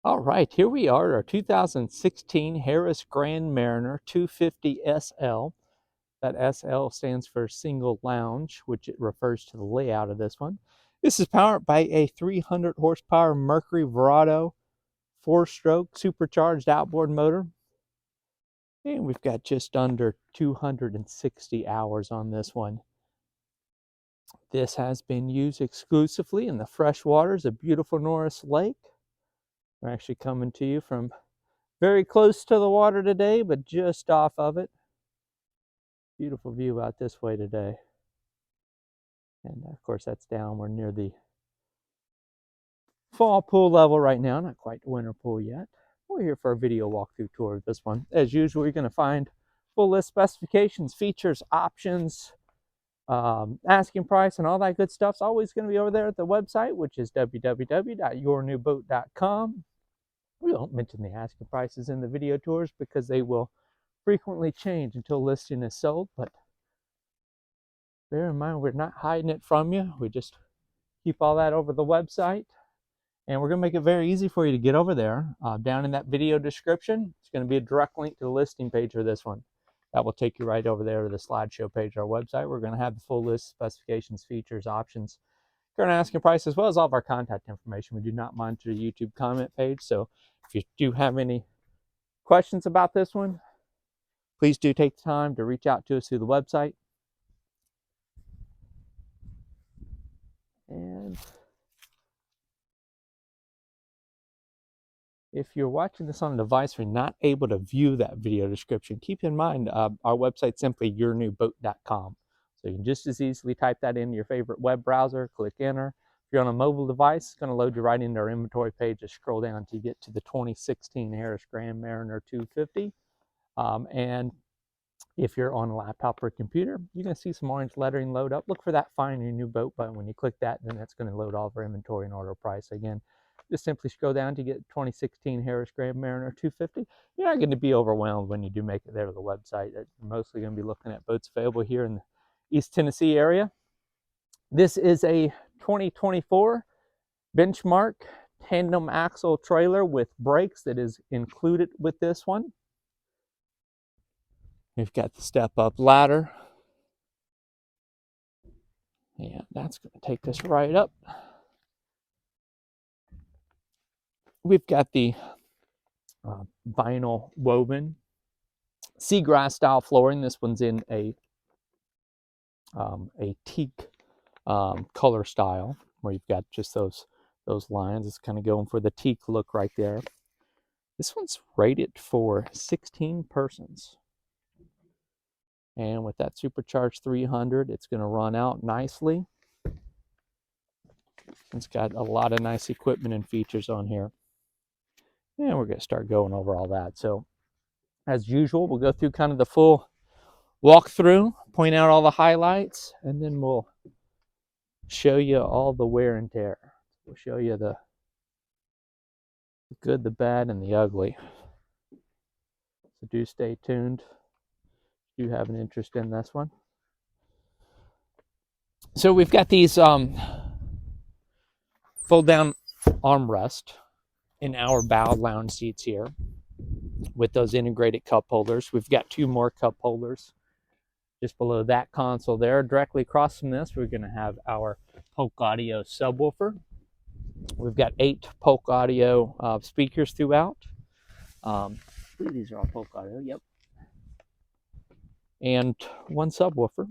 All right, here we are, our 2016 Harris Grand Mariner 250 SL. That SL stands for single lounge, which it refers to the layout of this one. This is powered by a 300 horsepower Mercury Verado 4-stroke supercharged outboard motor. And we've got just under 260 hours on this one. This has been used exclusively in the fresh waters of beautiful Norris Lake. We're actually coming to you from very close to the water today, but just off of it. Beautiful view out this way today. And of course, that's down. We're near the fall pool level right now, not quite the winter pool yet. We're here for a video walkthrough tour of this one. As usual, you're going to find full list specifications, features, options, asking price, and all that good stuff's always going to be over there at the website, which is www.yournewboat.com. We don't mention the asking prices in the video tours because they will frequently change until listing is sold, but bear in mind we're not hiding it from you. We just keep all that over the website, and we're going to make it very easy for you to get over there. Down in that video description, it's going to be a direct link to the listing page for this one. That will take you right over there to the slideshow page of our website. We're going to have the full list, specifications, features, options, current asking price, as well as all of our contact information. We do not monitor the YouTube comment page, so if you do have any questions about this one, please do take the time to reach out to us through the website. And if you're watching this on a device where you're not able to view that video description, keep in mind our website's simply yournewboat.com. So you can just as easily type that into your favorite web browser, click enter. If you're on a mobile device, it's going to load you right into our inventory page. Just scroll down until you get to the 2016 Harris Grand Mariner 250. And if you're on a laptop or a computer, you're going to see some orange lettering load up. Look for that Find Your New Boat button. When you click that, then that's going to load all of our inventory and order price. Again, just simply scroll down to get 2016 Harris Grand Mariner 250. You're not going to be overwhelmed when you do make it there to the website. You're mostly going to be looking at boats available here in the East Tennessee area. This is a 2024 Benchmark tandem axle trailer with brakes that is included with this one. We've got the step-up ladder. And that's going to take us right up. We've got the vinyl woven seagrass style flooring. This one's in a teak color style, where you've got just those lines. It's kind of going for the teak look right there. This one's rated for 16 persons. And with that supercharged 300, it's going to run out nicely. It's got a lot of nice equipment and features on here. And we're going to start going over all that. So as usual, we'll go through kind of the full walkthrough, point out all the highlights, and then we'll show you all the wear and tear. We'll show you the good, the bad, and the ugly. So do stay tuned if you have an interest in this one. So we've got these fold down armrest in our bow lounge seats here with those integrated cup holders. We've got 2 more cup holders just below that console there. Directly across from this, we're going to have our Polk Audio subwoofer. We've got 8 Polk Audio speakers throughout. I believe these are all Polk Audio, yep. And 1 subwoofer.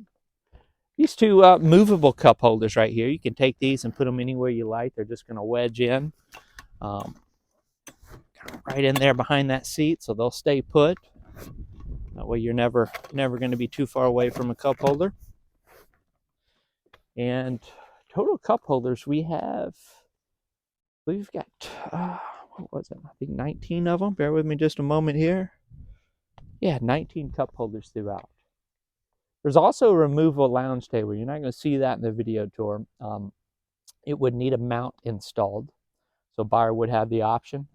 These 2 movable cup holders right here, you can take these and put them anywhere you like. They're just going to wedge in right in there behind that seat, so they'll stay put. That way you're never going to be too far away from a cup holder. And total cup holders, we've got, what was it? I think 19 of them. Bear with me just a moment here. Yeah, 19 cup holders throughout. There's also a removable lounge table. You're not going to see that in the video tour. It would need a mount installed. So buyer would have the option.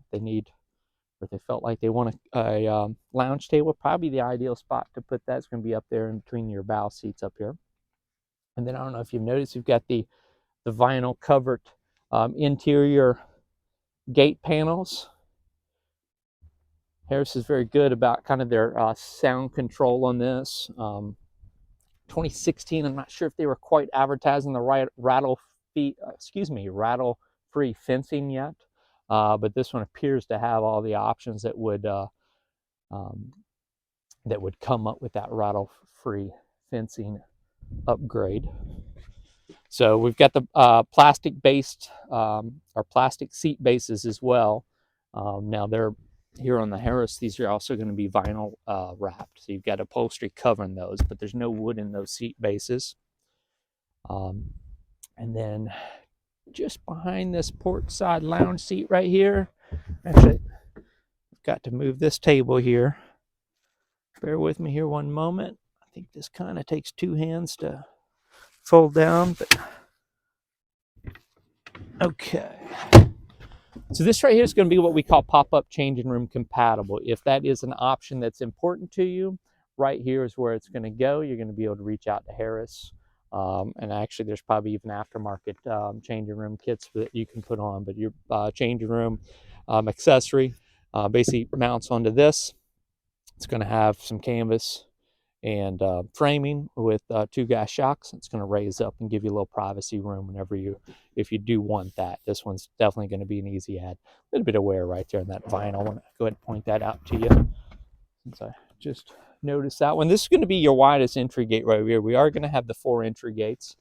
If they felt like they want a lounge table, probably the ideal spot to put that is going to be up there in between your bow seats up here. And then I don't know if you've noticed, you've got the vinyl covered interior gate panels Harris is very good about kind of their sound control on this. 2016, I'm not sure if they were quite advertising the right rattle-free fencing yet, but this one appears to have all the options that would come up with that rattle-free fencing upgrade. So we've got the plastic-based or plastic seat bases as well. Now they're here on the Harris. These are also going to be vinyl wrapped, so you've got upholstery covering those, but there's no wood in those seat bases. And then just behind this port side lounge seat right here, actually, I've got to move this table here. Bear with me here one moment. I think this kind of takes two hands to fold down, but okay. So this right here is going to be what we call pop-up changing room compatible. If that is an option that's important to you, right here is where it's going to go. You're going to be able to reach out to Harris. And actually, there's probably even aftermarket changing room kits that you can put on. But your changing room accessory basically mounts onto this. It's going to have some canvas and framing with two gas shocks. It's going to raise up and give you a little privacy room whenever if you do want that. This one's definitely going to be an easy add. A little bit of wear right there in that vinyl. I want to go ahead and point that out to you, since I just noticed that one. This is going to be your widest entry gate right here. We are going to have the 4 entry gates.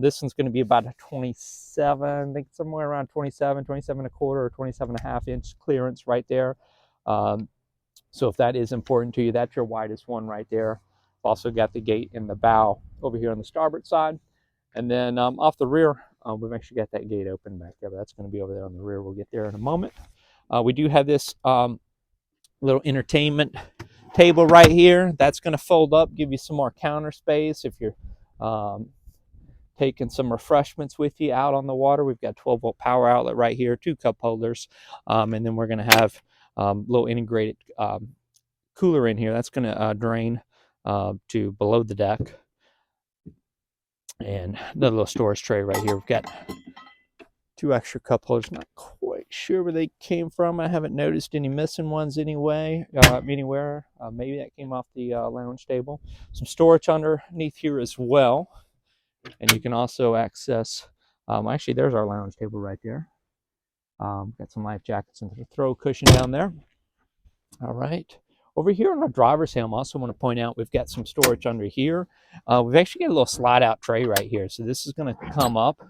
This one's going to be about a 27, I think somewhere around 27 and a quarter or 27 and a half inch clearance right there. So if that is important to you, that's your widest one right there. Also got the gate in the bow over here on the starboard side. And then off the rear, we've actually got that gate open back there, but that's going to be over there on the rear. We'll get there in a moment. We do have this little entertainment table right here. That's going to fold up, give you some more counter space if you're taking some refreshments with you out on the water. We've got 12-volt power outlet right here, 2 cup holders, and then we're going to have a little integrated cooler in here. That's going to drain to below the deck. And another little storage tray right here. We've got 2 extra cup holders. Not quite sure where they came from. I haven't noticed any missing ones anywhere. Maybe that came off the lounge table. Some storage underneath here as well. And you can also access, actually there's our lounge table right there. Got some life jackets and a throw cushion down there. All right. Over here on our driver's helm, I also want to point out we've got some storage under here. We've actually got a little slide out tray right here. So this is going to come up.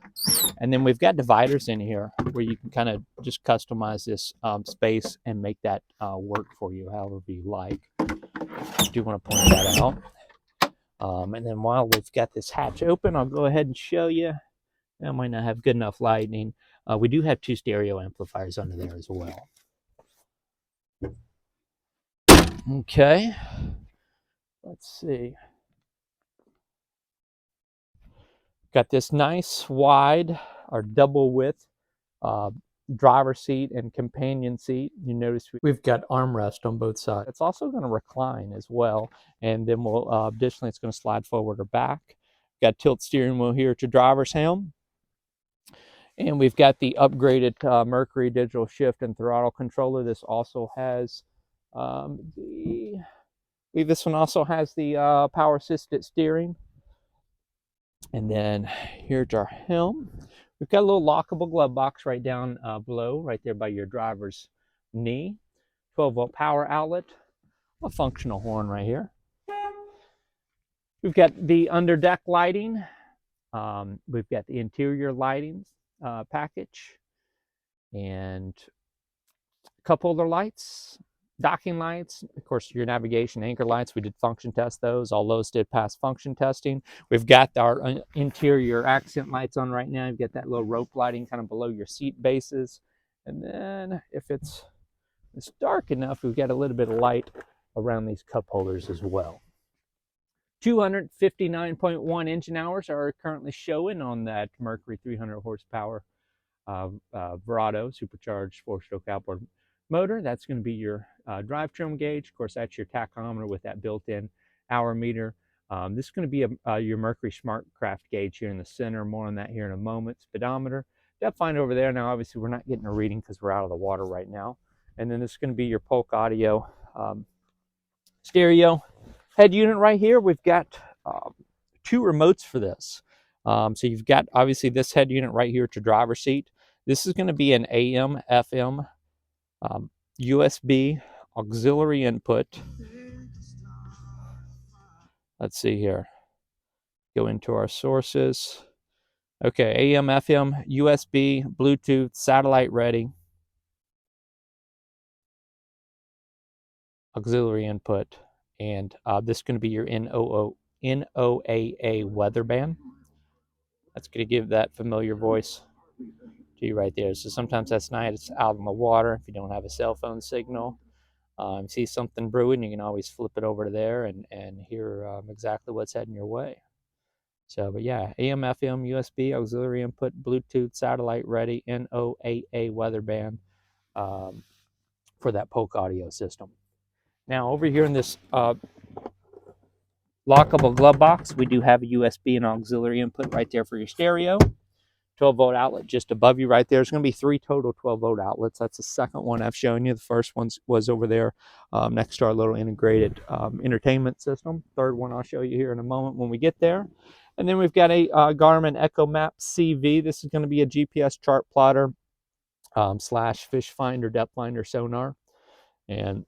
And then we've got dividers in here where you can kind of just customize this space and make that work for you however you like. I do want to point that out. And then while we've got this hatch open, I'll go ahead and show you. I might not have good enough lighting. We do have 2 stereo amplifiers under there as well. Okay, let's see. Got this nice wide or double width driver seat and companion seat. You notice we've got armrest on both sides. It's also going to recline as well, and then we'll additionally it's going to slide forward or back. Got tilt steering wheel here to driver's helm, and we've got the upgraded Mercury digital shift and throttle controller. This also has this one also has the power assisted steering. And then here's our helm. We've got a little lockable glove box right down below, right there by your driver's knee. 12-volt power outlet, a functional horn right here. We've got the underdeck lighting. We've got the interior lighting package, and cup holder lights, docking lights, of course your navigation anchor lights. We did function test those. All those did pass function testing. We've got our interior accent lights on right now. You've got that little rope lighting kind of below your seat bases. And then if it's dark enough, we've got a little bit of light around these cup holders as well. 259.1 engine hours are currently showing on that Mercury 300 horsepower Verado supercharged 4-stroke outboard motor. That's going to be your drive trim gauge. Of course, that's your tachometer with that built-in hour meter. This is going to be your Mercury smartcraft gauge here in the center. More on that here in a moment. Speedometer. Depth finder over there. Now, obviously, we're not getting a reading because we're out of the water right now. And then this is going to be your Polk audio stereo head unit right here. We've got 2 remotes for this. So you've got obviously this head unit right here to driver's seat. This is going to be an AM, FM, USB auxiliary input. Let's see here. Go into our sources. Okay, AM, FM, USB, Bluetooth, satellite ready, auxiliary input, and this is going to be your NOAA weather band. That's going to give that familiar voice to you right there. So sometimes that's night, it's out on the water. If you don't have a cell phone signal, see something brewing, you can always flip it over to there and hear exactly what's heading your way. So, but yeah, AM, FM, USB, auxiliary input, Bluetooth, satellite ready, NOAA weather band for that Polk audio system. Now, over here in this lockable glove box, we do have a USB and auxiliary input right there for your stereo. 12-volt outlet just above you right there. There's going to be 3 total 12-volt outlets. That's the second one I've shown you. The first one was over there next to our little integrated entertainment system. Third one I'll show you here in a moment when we get there. And then we've got a Garmin Echo Map CV. This is going to be a GPS chart plotter slash fish finder, depth finder, sonar. And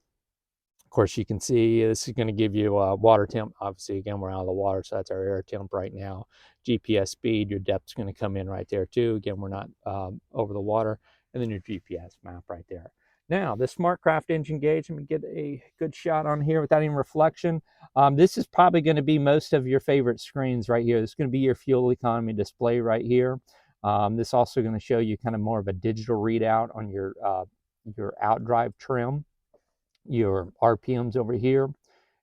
of course, you can see this is going to give you water temp. Obviously, again, we're out of the water, so that's our air temp right now. GPS speed, your depth's going to come in right there too. Again, we're not over the water. And then your GPS map right there. Now, the SmartCraft engine gauge, let me get a good shot on here without any reflection. This is probably going to be most of your favorite screens right here. This is going to be your fuel economy display right here. This is also going to show you kind of more of a digital readout on your outdrive trim, your RPMs over here,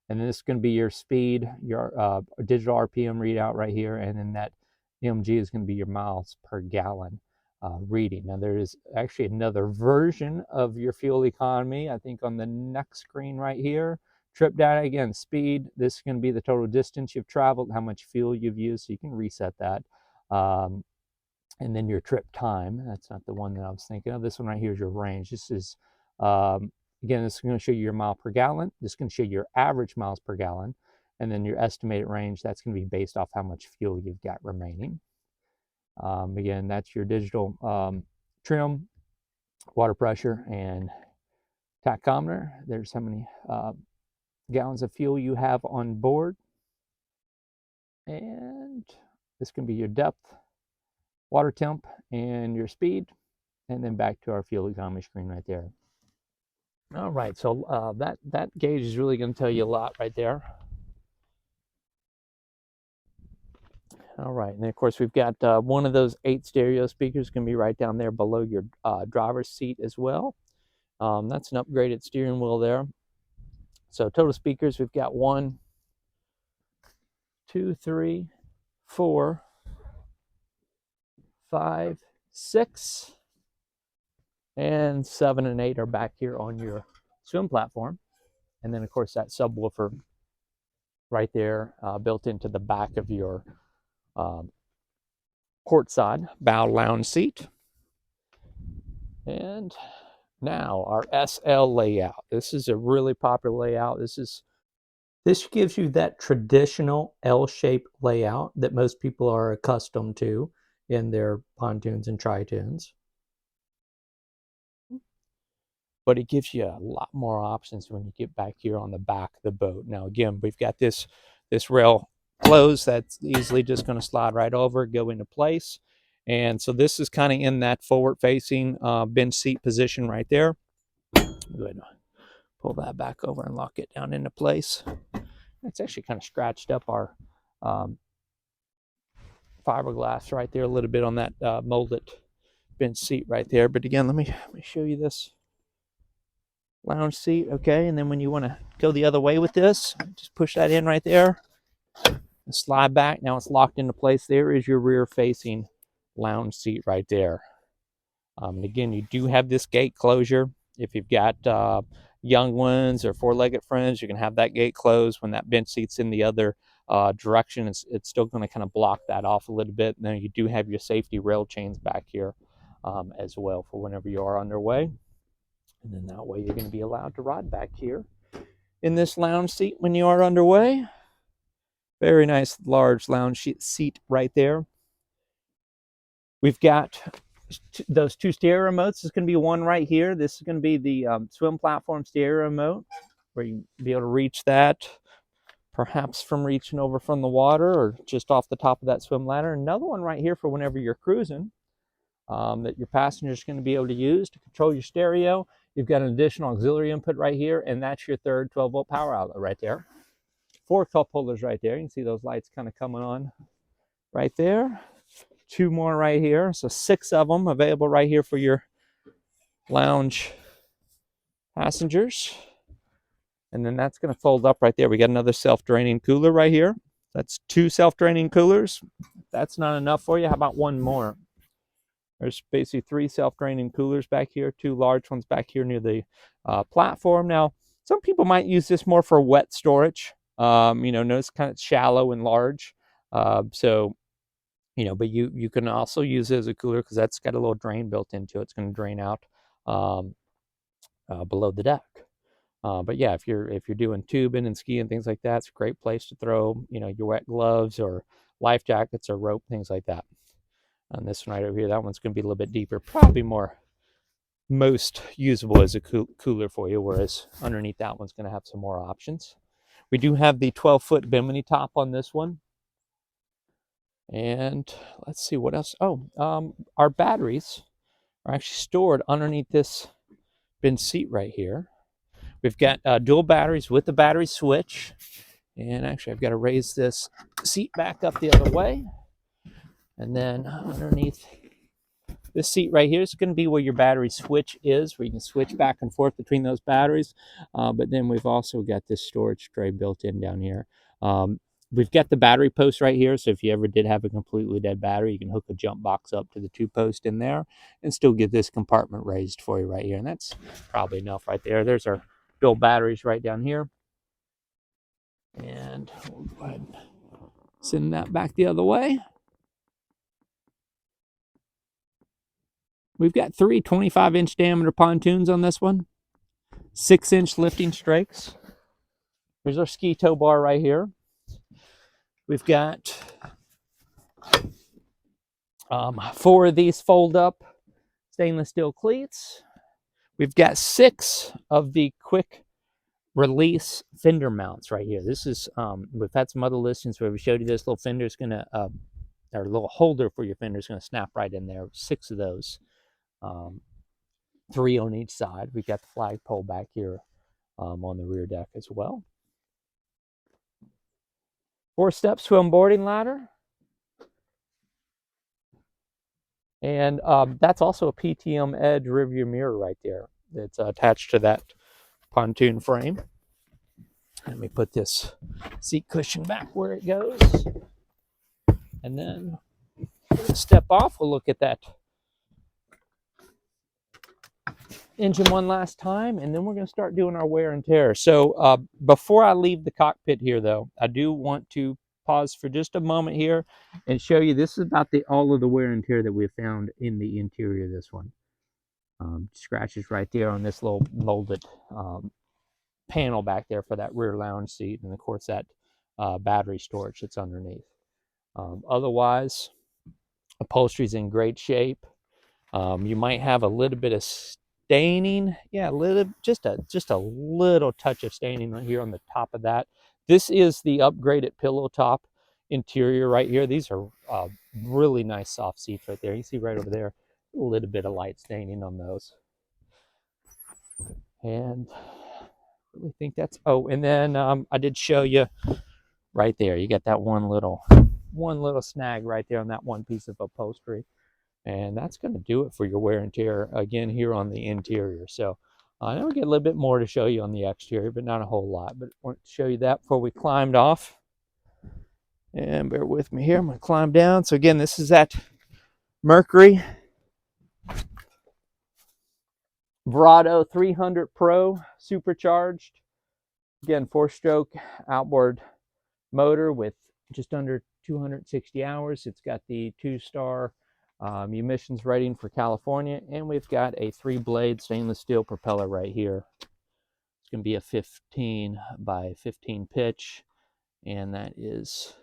and then this is going to be your speed, your digital RPM readout right here, and then that MG is going to be your miles per gallon reading. Now there is actually another version of your fuel economy, I think on the next screen right here. Trip data, again, speed, this is going to be the total distance you've traveled, how much fuel you've used, so you can reset that. And then your trip time, that's not the one that I was thinking of. This one right here is your range. This is again, this is going to show you your mile per gallon. This is going to show you your average miles per gallon. And then your estimated range, that's going to be based off how much fuel you've got remaining. Again, that's your digital trim, water pressure, and tachometer. There's how many gallons of fuel you have on board. And this can be your depth, water temp, and your speed. And then back to our fuel economy screen right there. All right, so that gauge is really going to tell you a lot right there. All right, and then of course we've got one of those 8 stereo speakers going to be right down there below your driver's seat as well. That's an upgraded steering wheel there. So total speakers, we've got 1, 2, 3, 4, 5, 6, and 7 and 8 are back here on your swim platform. And then of course that subwoofer right there built into the back of your port side bow lounge seat. And now our SL layout. This is a really popular layout. This gives you that traditional L-shaped layout that most people are accustomed to in their pontoons and tritoons. But it gives you a lot more options when you get back here on the back of the boat. Now again, we've got this rail closed that's easily just going to slide right over, go into place. And so this is kind of in that forward facing bench seat position right there. Go ahead and pull that back over and lock it down into place. It's actually kind of scratched up our fiberglass right there a little bit on that molded bench seat right there. But again, let me show you this lounge seat. Okay, and then when you want to go the other way with this, just push that in right there and slide back. Now it's locked into place. There is your rear facing lounge seat right there. And again, you do have this gate closure. If you've got young ones or 4-legged friends, you can have that gate closed. When that bench seat's in the other direction, it's still going to kind of block that off a little bit. And then you do have your safety rail chains back here as well for whenever you are underway. And then that way you're going to be allowed to ride back here in this lounge seat when you are underway. Very nice large lounge seat right there. We've got those two stereo remotes. This is going to be one right here. This is going to be the swim platform stereo remote, where you can be able to reach that, perhaps from reaching over from the water or just off the top of that swim ladder. Another one right here for whenever you're cruising, that your passengers are going to be able to use to control your stereo. You've got an additional auxiliary input right here, and that's your third 12-volt power outlet right there. 4 cup holders right there. You can see those lights kind of coming on right there. 2 more right here. So 6 of them available right here for your lounge passengers. And then that's going to fold up right there. We got another self-draining cooler right here. That's 2 self-draining coolers. If that's not enough for you, how about 1 more? There's basically 3 self-draining coolers back here, 2 large ones back here near the platform. Now, some people might use this more for wet storage. Notice kind of shallow and large. So, but you can also use it as a cooler because that's got a little drain built into it. It's going to drain out below the deck. But yeah, if you're doing tubing and skiing and things like that, it's a great place to throw, your wet gloves or life jackets or rope, things like that. And this one right over here, that one's going to be a little bit deeper, probably most usable as a cooler for you, whereas underneath that one's going to have some more options. We do have the 12-foot bimini top on this one. And let's see what else. Our batteries are actually stored underneath this bin seat right here. We've got dual batteries with the battery switch. And actually, I've got to raise this seat back up the other way. And then underneath this seat right here is going to be where your battery switch is, where you can switch back and forth between those batteries. But then we've also got this storage tray built in down here. We've got the battery post right here, so if you ever did have a completely dead battery, you can hook a jump box up to the 2 posts in there and still get this compartment raised for you right here. And that's probably enough right there. There's our dual batteries right down here. And we'll go ahead and send that back the other way. We've got 3 25-inch diameter pontoons on this one. 6-inch lifting strakes. Here's our ski tow bar right here. We've got 4 of these fold-up stainless steel cleats. We've got 6 of the quick release fender mounts right here. This is, we've had some other listings where we showed you this little fender is going to, or little holder for your fender is going to snap right in there. 6 of those. 3 on each side. We've got the flagpole back here on the rear deck as well. 4-step swim boarding ladder. And that's also a PTM Edge rearview mirror right there that's attached to that pontoon frame. Let me put this seat cushion back where it goes. And then step off, we'll look at that engine one last time, and then we're going to start doing our wear and tear. So before I leave the cockpit here, though, I do want to pause for just a moment here and show you this is about all of the wear and tear that we've found in the interior of this one. Scratches right there on this little molded panel back there for that rear lounge seat, and of course that battery storage that's underneath. Otherwise, upholstery's in great shape. You might have a little bit of staining, just a little touch of staining right here on the top of that. This is the upgraded pillow top interior right here. These are really nice soft seats right there. You see right over there, a little bit of light staining on those. And I really think that's, and then I did show you right there. You got that one little snag right there on that one piece of upholstery. And that's going to do it for your wear and tear again here on the interior. So I know we get a little bit more to show you on the exterior, but not a whole lot. But I want to show you that before we climbed off. And bear with me here. I'm going to climb down. So again, this is that Mercury Verado 300 Pro Super Charged. Again, 4-stroke outboard motor with just under 260 hours. It's got the 2-star emissions rating for California, and we've got a 3-blade stainless steel propeller right here. It's going to be a 15 by 15 pitch, and that is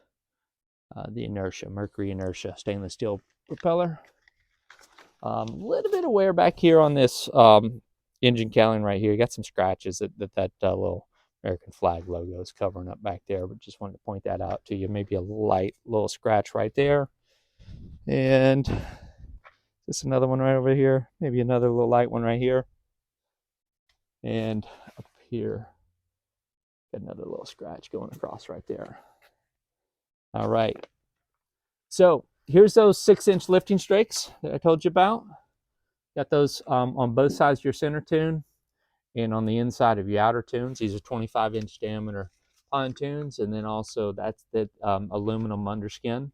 the inertia, Mercury inertia stainless steel propeller. A little bit of wear back here on this engine cowling right here. You got some scratches that little American flag logo is covering up back there, but just wanted to point that out to you. Maybe a light little scratch right there. And just another one right over here. Maybe another little light one right here. And up here, got another little scratch going across right there. All right. So here's those 6-inch lifting strakes that I told you about. Got those on both sides of your center tune and on the inside of your outer tunes. These are 25-inch diameter pontoons, and then also that's the aluminum underskin.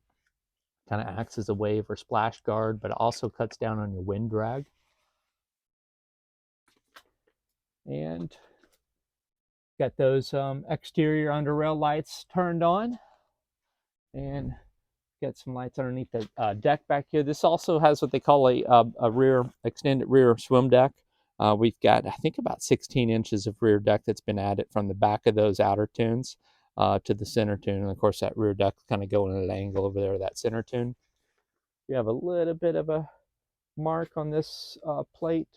Kind of acts as a wave or splash guard, but it also cuts down on your wind drag. And got those exterior under rail lights turned on, and got some lights underneath the deck back here. This also has what they call a rear extended rear swim deck. We've got, I think, about 16 inches of rear deck that's been added from the back of those outer tunes to the center tune. And of course, that rear deck kind of going at an angle over there, that center tune. You have a little bit of a mark on this plate,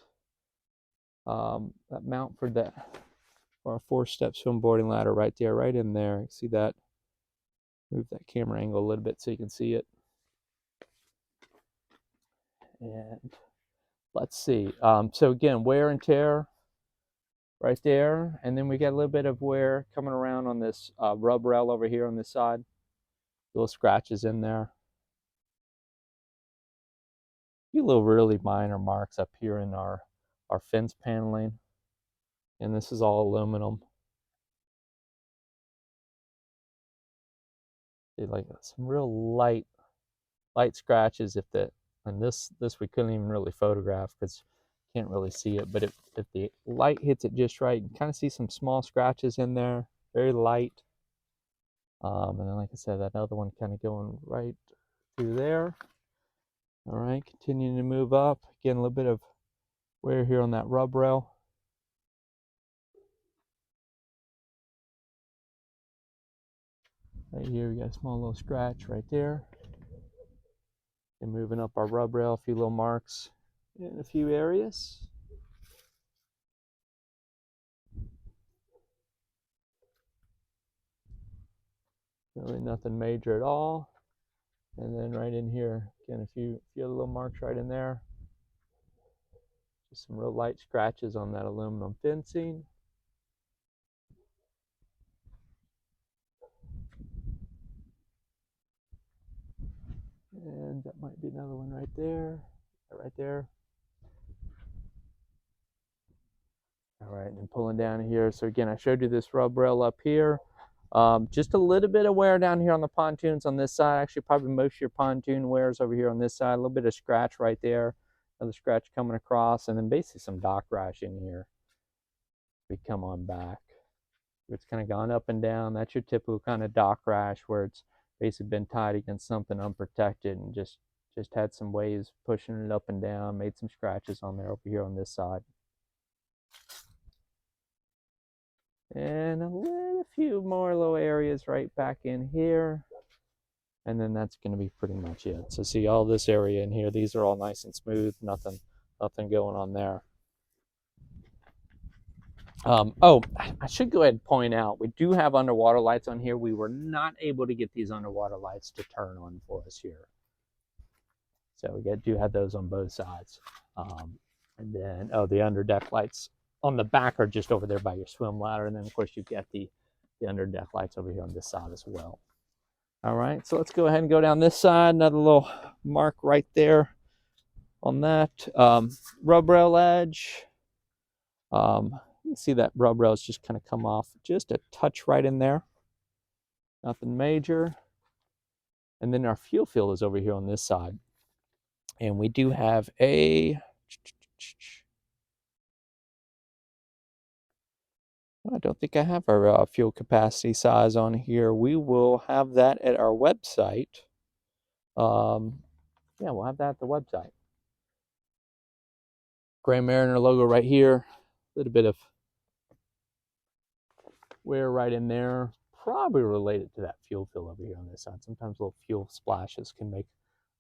that mount for our 4-step swim boarding ladder right there, right in there. You see that? Move that camera angle a little bit so you can see it. And let's see. So again, wear and tear right there. And then we got a little bit of wear coming around on this rub rail over here on this side. Little scratches in there. A few little really minor marks up here in our fence paneling. And this is all aluminum. Like some real light scratches. And this we couldn't even really photograph because you can't really see it, but if the light hits it just right, you can kind of see some small scratches in there, very light. And then, like I said, that other one kind of going right through there. All right, continuing to move up. Again, a little bit of wear here on that rub rail. Right here, we got a small little scratch right there. And moving up our rub rail, a few little marks in a few areas. Really nothing major at all. And then right in here, again, a few other little marks right in there. Just some real light scratches on that aluminum fencing. And that might be another one right there. Right there. All right, and pulling down here. So again, I showed you this rub rail up here. Just a little bit of wear down here on the pontoons on this side. Actually, probably most of your pontoon wears over here on this side. A little bit of scratch right there. Another scratch coming across, and then basically some dock rash in here. We come on back. It's kind of gone up and down. That's your typical kind of dock rash where it's basically been tied against something unprotected and just had some waves pushing it up and down, made some scratches on there over here on this side. And a few more little areas right back in here. And then that's going to be pretty much it. So see all this area in here, these are all nice and smooth, nothing going on there. Oh, I should go ahead and point out, we do have underwater lights on here. We were not able to get these underwater lights to turn on for us here. So we do have those on both sides. And then, the underdeck lights on the back are just over there by your swim ladder. And then, of course, you've got the underdeck lights over here on this side as well. All right, so let's go ahead and go down this side. Another little mark right there on that. Rub rail edge. You see that rub rail is just kind of come off just a touch right in there. Nothing major. And then our fuel field is over here on this side. And we do have I don't think I have our fuel capacity size on here. We will have that at our website. yeah, we'll have that at the website. Grand Mariner logo right here. A little bit of wear right in there. Probably related to that fuel fill over here on this side. Sometimes little fuel splashes can make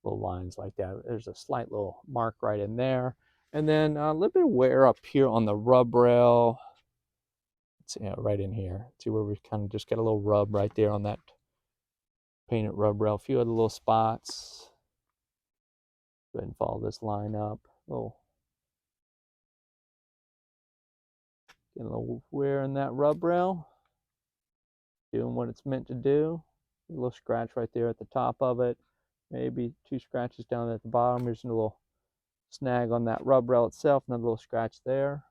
little lines like that. There's a slight little mark right in there. And then a little bit of wear up here on the rub rail. It's, right in here. See where we kind of just get a little rub right there on that painted rub rail. A few other little spots. Go ahead and follow this line up. Get a little wear in that rub rail. Doing what it's meant to do. A little scratch right there at the top of it. Maybe 2 scratches down at the bottom. Here's a little snag on that rub rail itself. Another little scratch there.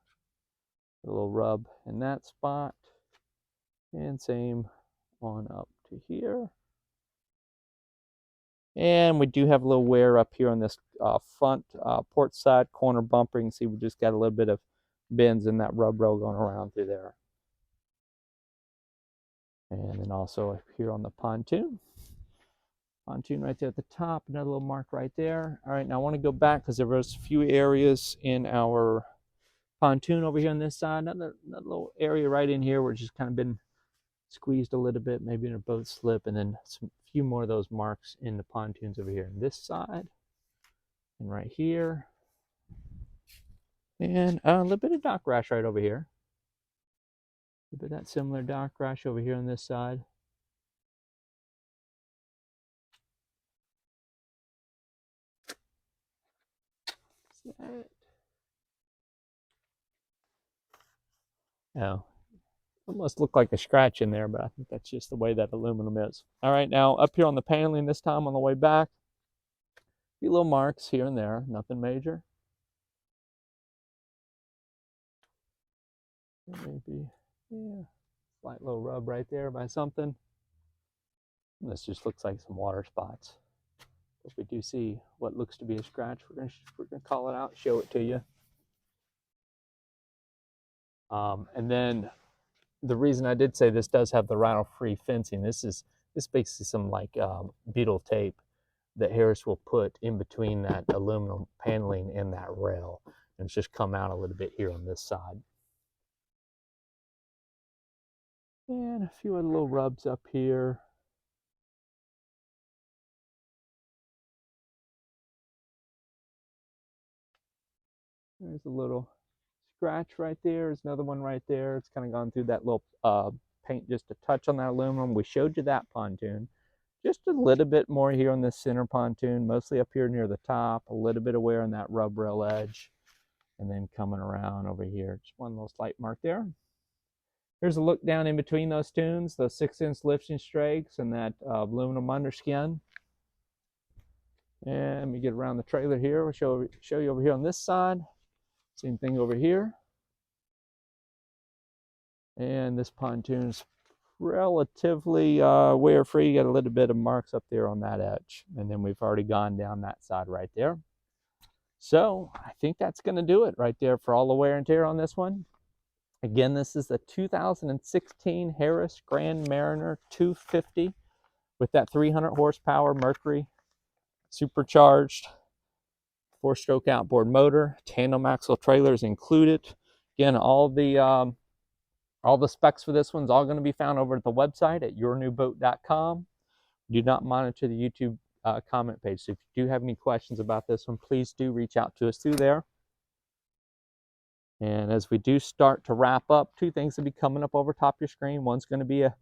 A little rub in that spot. And same on up to here. And we do have a little wear up here on this front port side corner bumper. You can see we just got a little bit of bends in that rub rail going around through there. And then also up here on the pontoon. Pontoon right there at the top, another little mark right there. All right, now I want to go back because there was a few areas in our pontoon over here on this side. Another little area right in here where it's just kind of been squeezed a little bit, maybe in a boat slip, and then a few more of those marks in the pontoons over here on this side and right here. And a little bit of dock rash right over here. A little bit of that similar dock rash over here on this side. Oh, almost looked like a scratch in there, but I think that's just the way that aluminum is. All right, now up here on the paneling this time on the way back, a few little marks here and there, nothing major. Maybe, yeah, slight little rub right there by something. And this just looks like some water spots. If we do see what looks to be a scratch, we're gonna call it out, show it to you. And then the reason I did say this does have the rattle-free fencing, this is basically some like beetle tape that Harris will put in between that aluminum paneling and that rail. And it's just come out a little bit here on this side. And a few other little rubs up here. There's a little scratch right there. There's another one right there. It's kind of gone through that little paint just a touch on that aluminum. We showed you that pontoon. Just a little bit more here on this center pontoon, mostly up here near the top. A little bit of wear on that rub rail edge. And then coming around over here, just one little slight mark there. Here's a look down in between those tunes, those 6-inch lifting strakes and that aluminum underskin. And let me get around the trailer here. We'll show you over here on this side. Same thing over here. And this pontoon's relatively wear-free. You got a little bit of marks up there on that edge. And then we've already gone down that side right there. So I think that's going to do it right there for all the wear and tear on this one. Again, this is the 2016 Harris Grand Mariner 250 with that 300 horsepower Mercury supercharged 4-stroke outboard motor. Tandem axle trailers included. Again, all the specs for this one's all going to be found over at the website at yournewboat.com. Do not monitor the YouTube comment page. So if you do have any questions about this one, please do reach out to us through there. And as we do start to wrap up, 2 things will be coming up over top your screen. One's going to be a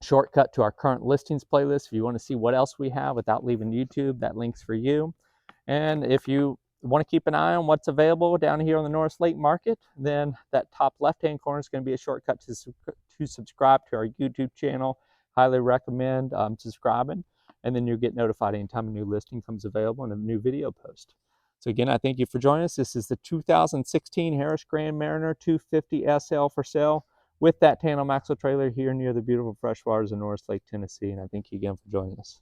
shortcut to our current listings playlist. If you want to see what else we have without leaving YouTube, that link's for you. And if you want to keep an eye on what's available down here on the Norris Lake Market, then that top left-hand corner is going to be a shortcut to subscribe to our YouTube channel. Highly recommend subscribing, and then you'll get notified anytime a new listing comes available and a new video post. So again, I thank you for joining us. This is the 2016 Harris Grand Mariner 250 SL for sale with that tandem axle trailer here near the beautiful freshwaters of Norris Lake, Tennessee. And I thank you again for joining us.